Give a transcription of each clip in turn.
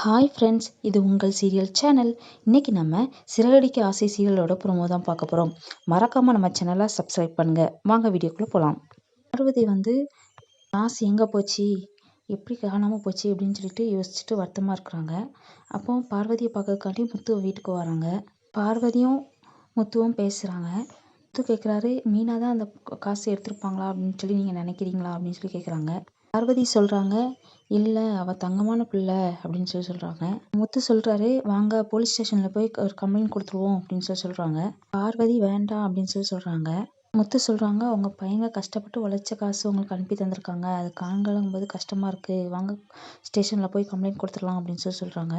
Hi friends, இது உங்கள் serial channel. இன்னைக்கு நம்ம சிறகடிக்க ஆசை சீரியலோட ப்ரோமோ தான் பார்க்க போகிறோம். மறக்காமல் நம்ம சேனலை சப்ஸ்கிரைப் பண்ணுங்கள். வாங்க வீடியோக்குள்ளே போகலாம். பார்வதி காசு எங்கே போச்சு, எப்படி காணாமல் போச்சு அப்படின்னு சொல்லிட்டு யோசிச்சுட்டு வருத்தமாக இருக்கிறாங்க. அப்போ பார்வதியை பார்க்கறதுக்காண்டி முத்து வீட்டுக்கு வராங்க. பார்வதியும் முத்துவும் பேசுகிறாங்க. முத்து கேட்குறாரு, மீனா தான் அந்த காசு எடுத்திருப்பாங்களா அப்படின்னு சொல்லி நீங்கள் நினைக்கிறீங்களா அப்படின்னு சொல்லி கேட்குறாங்க. பார்வதி சொல்கிறாங்க, இல்லை அவள் தங்கமான பிள்ளை அப்படின்னு சொல்லி சொல்கிறாங்க. முத்து சொல்கிறாரு, வாங்க போலீஸ் ஸ்டேஷனில் போய் ஒரு கம்ப்ளைண்ட் கொடுத்துருவோம் அப்படின்னு சொல்லி சொல்கிறாங்க. பார்வதி வேண்டாம் அப்படின்னு சொல்லி சொல்கிறாங்க. முத்து சொல்கிறாங்க, உங்கள் பையங்க கஷ்டப்பட்டு உழைச்ச காசு உங்களுக்கு அனுப்பி தந்திருக்காங்க, அது காண்களும்போது கஷ்டமாக இருக்குது, வாங்க ஸ்டேஷனில் போய் கம்ப்ளைண்ட் கொடுத்துடலாம் அப்படின்னு சொல்லி சொல்கிறாங்க.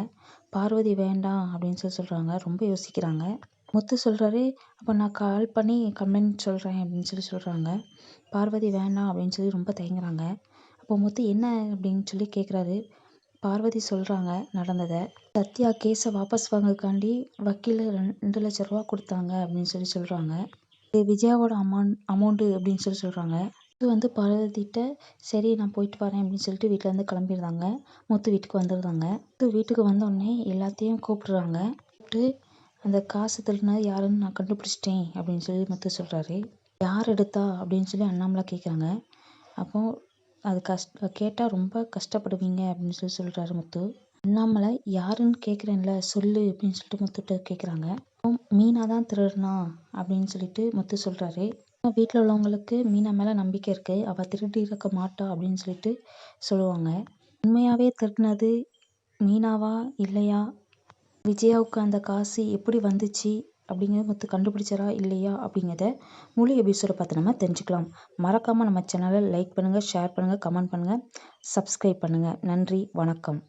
பார்வதி வேண்டாம் அப்படின்னு சொல்லி சொல்கிறாங்க. ரொம்ப யோசிக்கிறாங்க. முத்து சொல்கிறாரு, அப்போ நான் கால் பண்ணி கம்ப்ளைண்ட் சொல்கிறேன் அப்படின்னு சொல்லி சொல்கிறாங்க. பார்வதி வேண்டாம் அப்படின்னு சொல்லி ரொம்ப தயங்குறாங்க. அப்போ முத்து என்ன அப்படின்னு சொல்லி கேட்குறாரு. பார்வதி சொல்கிறாங்க நடந்ததை. சத்யா கேஸை வாபஸ் வாங்கறதுக்காண்டி வக்கீல் 2 லட்ச ரூபா கொடுத்தாங்க அப்படின்னு சொல்லி சொல்கிறாங்க. இது விஜயாவோட அமௌண்ட்டு அப்படின்னு சொல்லி சொல்கிறாங்க. இது பார்வதிட்ட சரி நான் போயிட்டு வரேன் அப்படின்னு சொல்லிட்டு வீட்டிலேருந்து கிளம்பிடுறாங்க. முத்து வீட்டுக்கு வந்துடுறாங்க. முத்து வீட்டுக்கு வந்தோடனே எல்லாத்தையும் கூப்பிடுறாங்க. கூப்பிட்டு அந்த காசு திருடினது யாருன்னு நான் கண்டுபிடிச்சிட்டேன் அப்படின்னு சொல்லி முத்து சொல்கிறாரு. யார் எடுத்தா அப்படின்னு சொல்லி அண்ணாமலை கேட்குறாங்க. அப்போது அது கேட்டால் ரொம்ப கஷ்டப்படுவீங்க அப்படின்னு சொல்லி சொல்கிறாரு முத்து. அண்ணாமலை யாருன்னு கேட்குறேன்ல சொல்லு அப்படின்னு சொல்லிட்டு முத்துட்ட கேட்குறாங்க. மீனா தான் திருடுனா அப்படின்னு சொல்லிட்டு முத்து சொல்கிறாரு. வீட்டில் உள்ளவங்களுக்கு மீனா மேலே நம்பிக்கை இருக்குது, அவள் திருடி இருக்க மாட்டா அப்படின்னு சொல்லிட்டு சொல்லுவாங்க. உண்மையாகவே திருடினது மீனாவா இல்லையா, விஜயாவுக்கு அந்த காசு எப்படி வந்துச்சு அப்படிங்கிறத முத்து கண்டுபிடிச்சாரா இல்லையா அப்படிங்கிறத முழு எபிசோடை பார்த்து நம்ம தெரிஞ்சுக்கலாம். மறக்காமல் நம்ம சேனலை லைக் பண்ணுங்கள், ஷேர் பண்ணுங்கள், கமெண்ட் பண்ணுங்கள், சப்ஸ்கிரைப் பண்ணுங்கள். நன்றி, வணக்கம்.